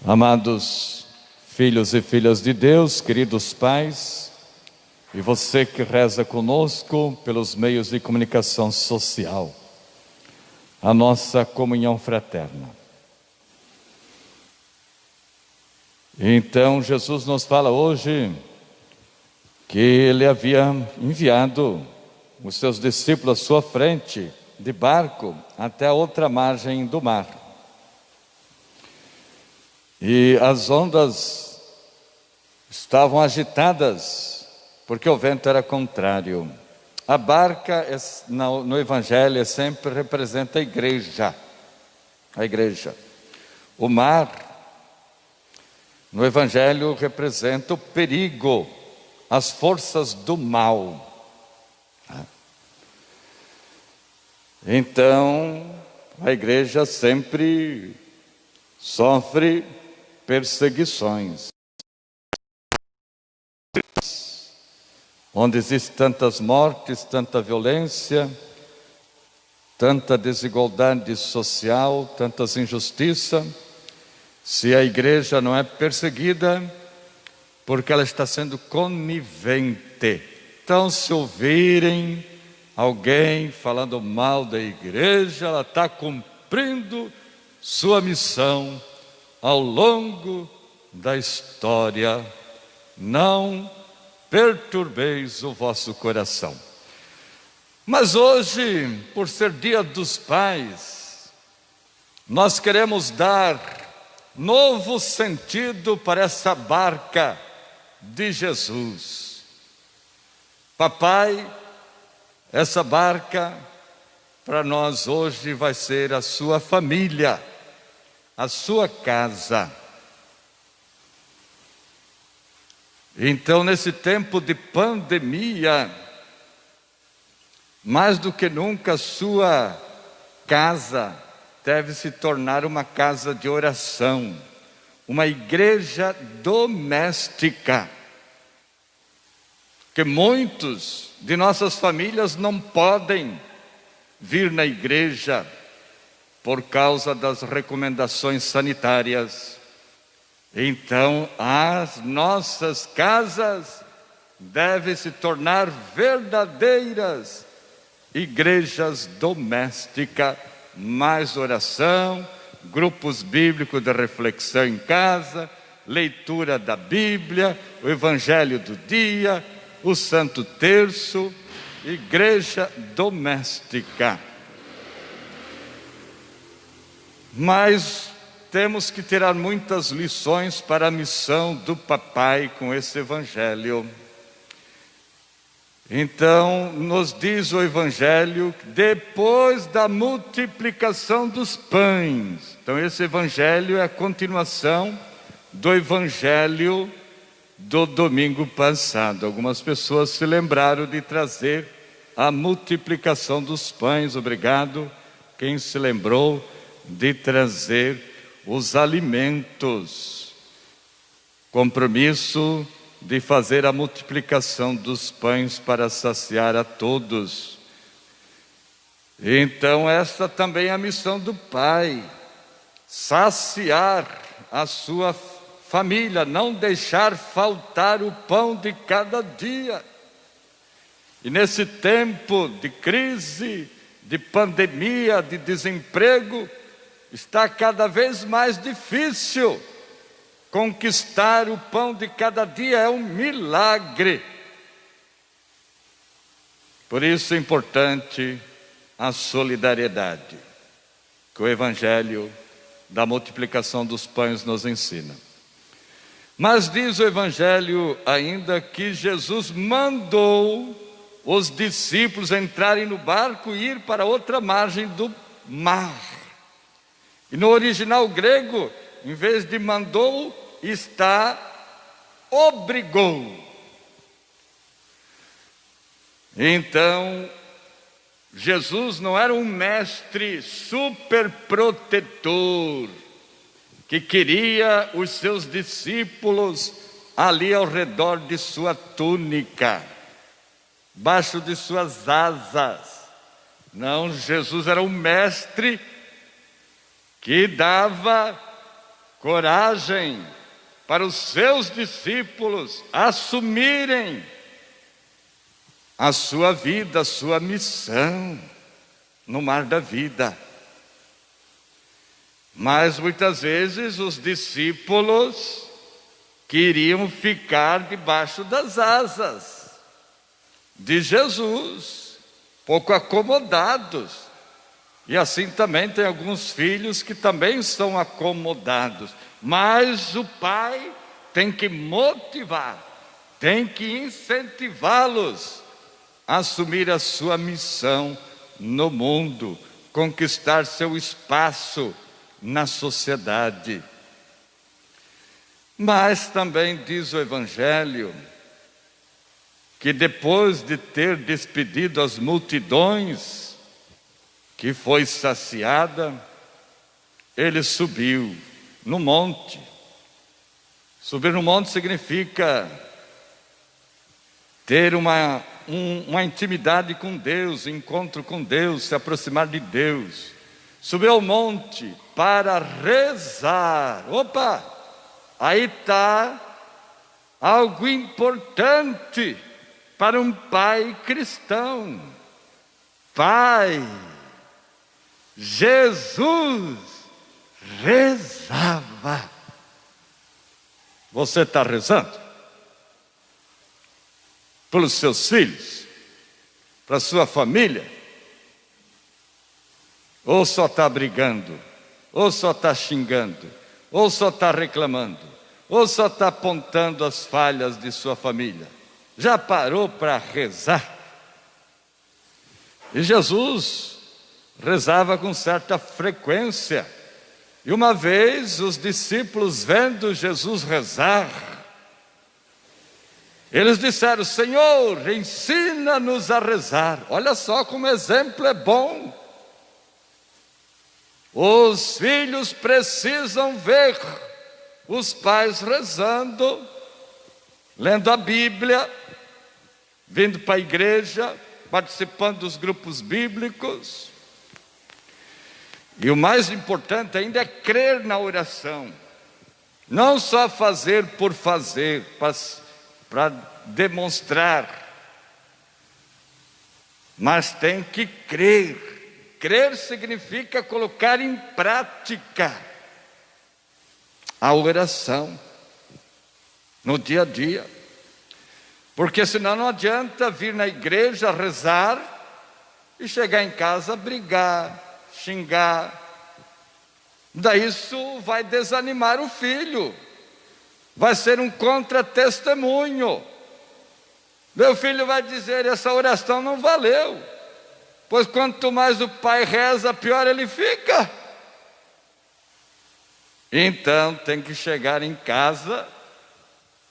Amados filhos e filhas de Deus, queridos pais, e você que reza conosco pelos meios de comunicação social, a nossa comunhão fraterna. Então Jesus nos fala hoje que Ele havia enviado os seus discípulos à sua frente, de barco, até a outra margem do mar. E as ondas estavam agitadas, porque o vento era contrário. A barca, no Evangelho, sempre representa a igreja. A igreja. O mar, no Evangelho, representa o perigo, as forças do mal. Então, a igreja sempre sofre perseguições. Onde existem tantas mortes, tanta violência, tanta desigualdade social, tantas injustiças, se a igreja não é perseguida, porque ela está sendo conivente. Então, se ouvirem alguém falando mal da igreja, ela está cumprindo sua missão ao longo da história. Não perturbeis o vosso coração. Mas hoje, por ser Dia dos Pais, nós queremos dar novo sentido para essa barca de Jesus. Papai, essa barca para nós hoje vai ser a sua família, a sua casa. Então, nesse tempo de pandemia, mais do que nunca, a sua casa deve se tornar uma casa de oração, uma igreja doméstica. Que muitos de nossas famílias não podem vir na igreja por causa das recomendações sanitárias. Então, as nossas casas devem se tornar verdadeiras igrejas domésticas, mais oração, grupos bíblicos de reflexão em casa, leitura da Bíblia, o Evangelho do dia, o Santo Terço, igreja doméstica. Mas temos que tirar muitas lições para a missão do papai com esse Evangelho. Então, nos diz o Evangelho, depois da multiplicação dos pães. Então, esse Evangelho é a continuação do Evangelho do domingo passado. Algumas pessoas se lembraram de trazer a multiplicação dos pães. Obrigado, quem se lembrou de trazer os alimentos. Compromisso de fazer a multiplicação dos pães para saciar a todos. Então, essa também é a missão do Pai: saciar a sua família, não deixar faltar o pão de cada dia. E nesse tempo de crise, de pandemia, de desemprego, está cada vez mais difícil conquistar o pão de cada dia. É um milagre. Por isso é importante a solidariedade, que o Evangelho da multiplicação dos pães nos ensina. Mas diz o Evangelho ainda que Jesus mandou os discípulos entrarem no barco e ir para outra margem do mar. E no original grego, em vez de mandou, está obrigou. Então, Jesus não era um mestre super protetor, que queria os seus discípulos ali ao redor de sua túnica, baixo de suas asas. Não, Jesus era um mestre que dava coragem para os seus discípulos assumirem a sua vida, a sua missão no mar da vida. Mas muitas vezes os discípulos queriam ficar debaixo das asas de Jesus, pouco acomodados. E assim também tem alguns filhos que também são acomodados. Mas o pai tem que motivar, tem que incentivá-los a assumir a sua missão no mundo, conquistar seu espaço na sociedade. Mas também diz o Evangelho que depois de ter despedido as multidões, que foi saciada, ele subiu no monte. Subir no monte significa ter uma intimidade com Deus, encontro com Deus, se aproximar de Deus. Subiu ao monte para rezar. Opa! Aí está algo importante para um pai cristão. Pai, Jesus rezava. Você está rezando? Pelos seus filhos? Para a sua família? Ou só está brigando? Ou só está xingando? Ou só está reclamando? Ou só está apontando as falhas de sua família? Já parou para rezar? E Jesus rezava com certa frequência. E uma vez os discípulos, vendo Jesus rezar, eles disseram: Senhor, ensina-nos a rezar. Olha só como exemplo é bom. Os filhos precisam ver os pais rezando, lendo a Bíblia, vindo para a igreja, participando dos grupos bíblicos. E o mais importante ainda é crer na oração. Não só fazer por fazer, para demonstrar, mas tem que crer. Crer significa colocar em prática a oração no dia a dia. Porque senão não adianta vir na igreja rezar e chegar em casa brigar, xingar. Daí isso vai desanimar o filho. Vai ser um contra-testemunho. Meu filho vai dizer: essa oração não valeu. Pois quanto mais o pai reza, pior ele fica. Então tem que chegar em casa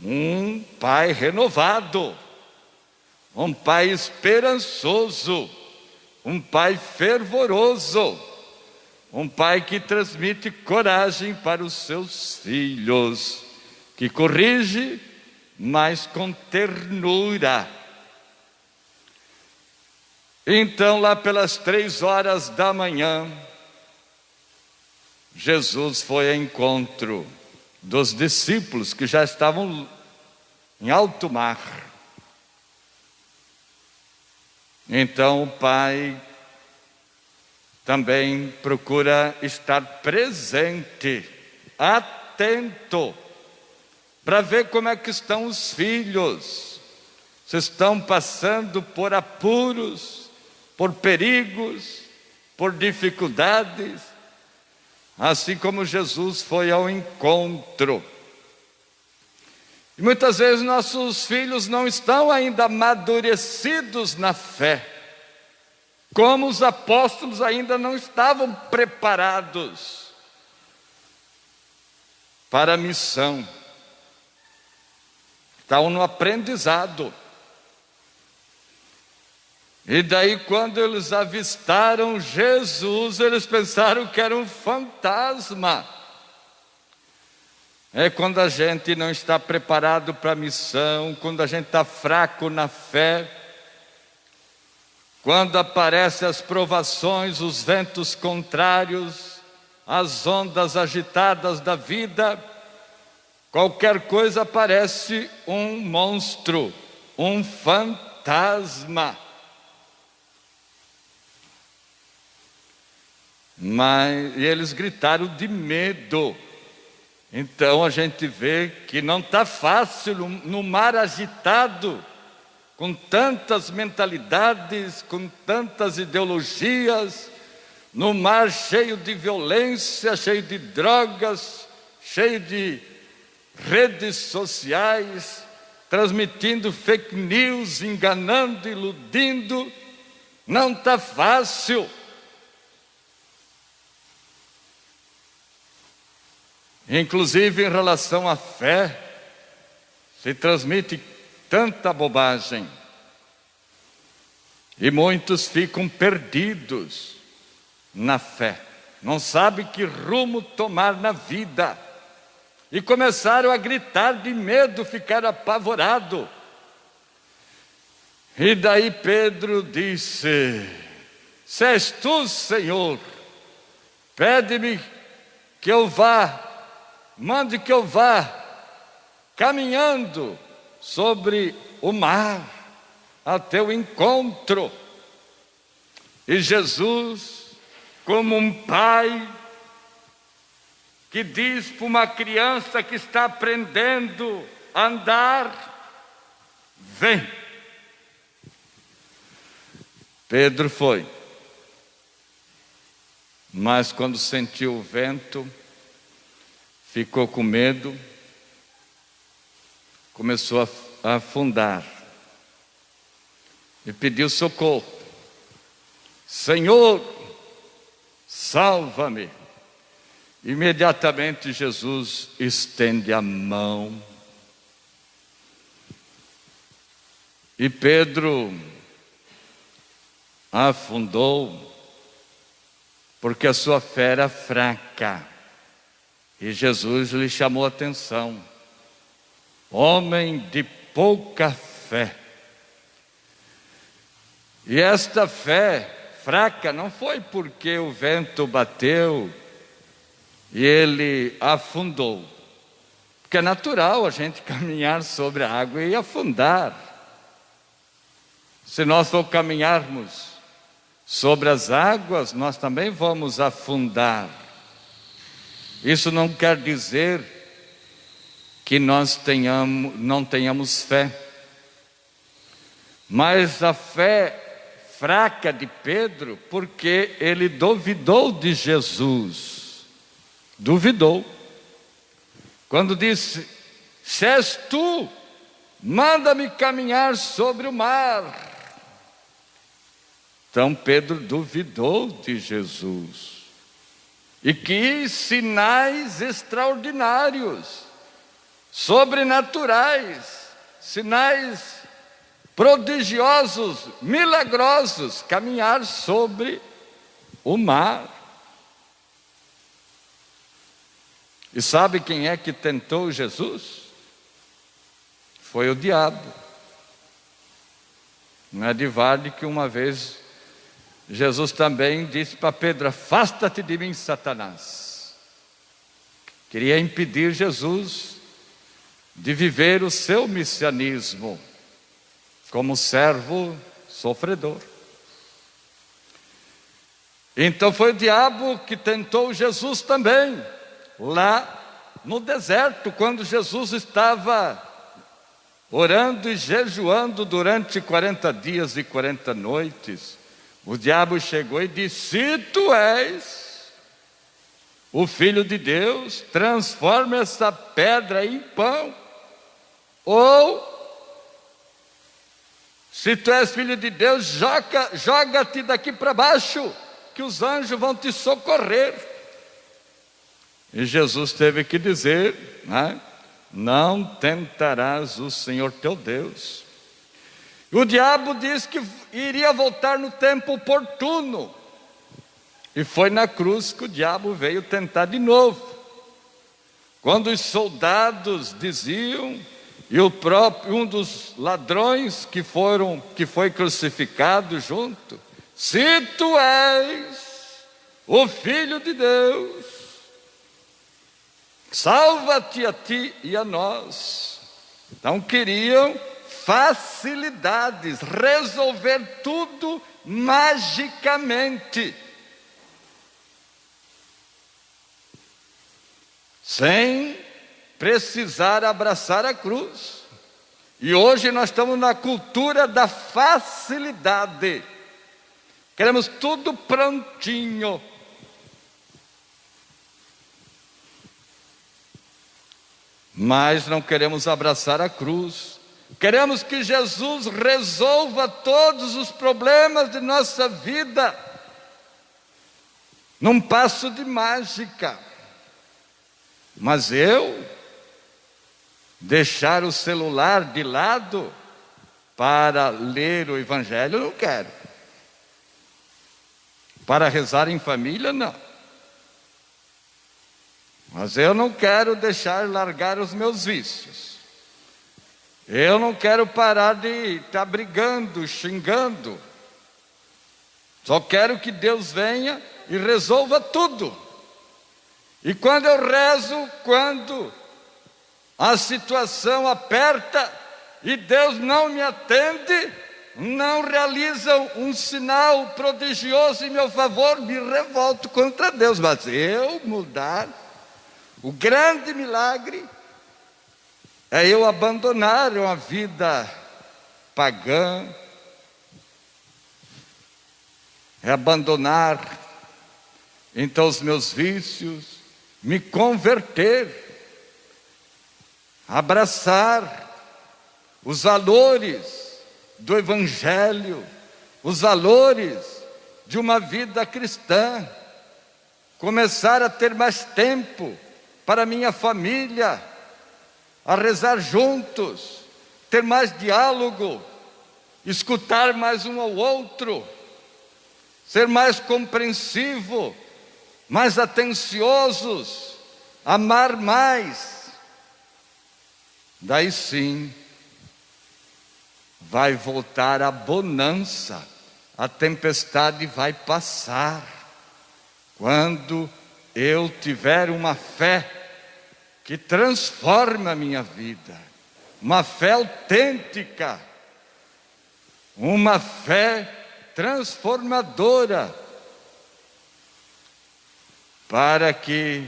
um pai renovado, um pai esperançoso, um pai fervoroso, um pai que transmite coragem para os seus filhos, que corrige, mas com ternura. Então, lá pelas 3 horas da manhã, Jesus foi ao encontro dos discípulos que já estavam em alto mar. Então o pai também procura estar presente, atento, para ver como é que estão os filhos, se estão passando por apuros, por perigos, por dificuldades, assim como Jesus foi ao encontro. E muitas vezes nossos filhos não estão ainda amadurecidos na fé, como os apóstolos ainda não estavam preparados para a missão, estão no aprendizado. E daí, quando eles avistaram Jesus, eles pensaram que era um fantasma. É quando a gente não está preparado para a missão, quando a gente está fraco na fé, quando aparecem as provações, os ventos contrários, as ondas agitadas da vida, qualquer coisa parece um monstro, um fantasma. E eles gritaram de medo. Então a gente vê que não está fácil no mar agitado, com tantas mentalidades, com tantas ideologias, no mar cheio de violência, cheio de drogas, cheio de redes sociais, transmitindo fake news, enganando, iludindo. Não está fácil. Inclusive em relação à fé, se transmite tanta bobagem. E muitos ficam perdidos na fé. Não sabem que rumo tomar na vida. E começaram a gritar de medo, ficaram apavorados. E daí Pedro disse: se és tu, Senhor, pede-me que eu vá, mande que eu vá caminhando sobre o mar a teu encontro. E Jesus, como um pai que diz para uma criança que está aprendendo a andar: vem. Pedro foi, mas quando sentiu o vento, ficou com medo, começou a afundar e pediu socorro. Senhor, salva-me. Imediatamente Jesus estende a mão e Pedro afundou porque a sua fé era fraca. E Jesus lhe chamou a atenção: homem de pouca fé. E esta fé fraca não foi porque o vento bateu e ele afundou, porque é natural a gente caminhar sobre a água e afundar. Se nós não caminharmos sobre as águas, nós também vamos afundar. Isso não quer dizer que nós não tenhamos fé, mas a fé fraca de Pedro, porque ele duvidou de Jesus. Duvidou. Quando disse: se és tu, manda-me caminhar sobre o mar. Então Pedro duvidou de Jesus. E quis sinais extraordinários, sobrenaturais, sinais prodigiosos, milagrosos, caminhar sobre o mar. E sabe quem é que tentou Jesus? Foi o diabo. Não é de varde que uma vez Jesus também disse para Pedro: afasta-te de mim, Satanás. Queria impedir Jesus de viver o seu messianismo como servo sofredor. Então foi o diabo que tentou Jesus também, lá no deserto, quando Jesus estava orando e jejuando durante 40 dias e 40 noites. O diabo chegou e disse: se tu és o Filho de Deus, transforma essa pedra em pão. Ou, se tu és Filho de Deus, joga-te daqui para baixo, que os anjos vão te socorrer. E Jesus teve que dizer, né? Não tentarás o Senhor teu Deus. O diabo disse que iria voltar no tempo oportuno. E foi na cruz que o diabo veio tentar de novo. Quando os soldados diziam, e um dos ladrões que foi crucificado junto: se tu és o Filho de Deus, salva-te a ti e a nós. Então queriam facilidades, resolver tudo magicamente, sem precisar abraçar a cruz. E hoje nós estamos na cultura da facilidade. Queremos tudo prontinho. Mas não queremos abraçar a cruz. Queremos que Jesus resolva todos os problemas de nossa vida num passo de mágica. Mas eu deixar o celular de lado para ler o Evangelho, não quero. Para rezar em família, não. Mas eu não quero deixar largar os meus vícios. Eu não quero parar de estar brigando, xingando. Só quero que Deus venha e resolva tudo. E quando eu rezo, quando a situação aperta e Deus não me atende, não realiza um sinal prodigioso em meu favor, me revolto contra Deus. Mas eu mudar, o grande milagre é eu abandonar uma vida pagã, é abandonar então os meus vícios, me converter, abraçar os valores do Evangelho, os valores de uma vida cristã, começar a ter mais tempo para minha família, a rezar juntos, ter mais diálogo, escutar mais um ao outro, ser mais compreensivo, mais atenciosos, amar mais. Daí sim, vai voltar a bonança, a tempestade vai passar, quando eu tiver uma fé que transforma a minha vida, uma fé autêntica, uma fé transformadora, para que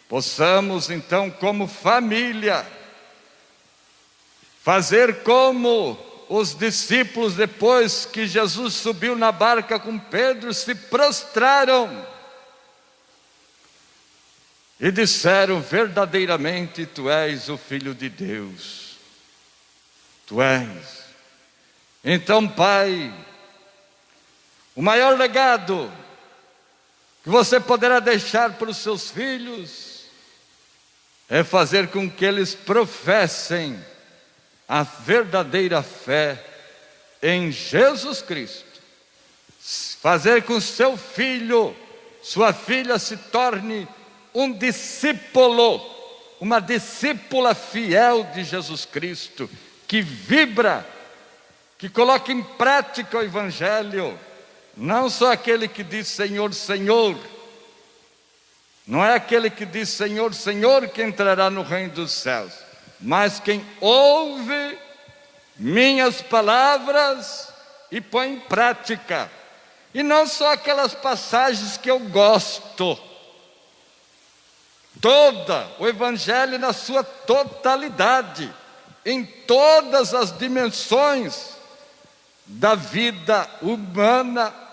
possamos então, como família, fazer como os discípulos, depois que Jesus subiu na barca com Pedro, se prostraram e disseram: verdadeiramente tu és o Filho de Deus, tu és. Então, Pai, o maior legado que você poderá deixar para os seus filhos é fazer com que eles professem a verdadeira fé em Jesus Cristo. Fazer com seu filho, sua filha se torne um discípulo, uma discípula fiel de Jesus Cristo, que vibra, que coloca em prática o Evangelho. Não só aquele que diz Senhor, Senhor. Não é aquele que diz Senhor, Senhor que entrará no reino dos céus, mas quem ouve minhas palavras e põe em prática. E não só aquelas passagens que eu gosto. Toda o Evangelho na sua totalidade, em todas as dimensões da vida humana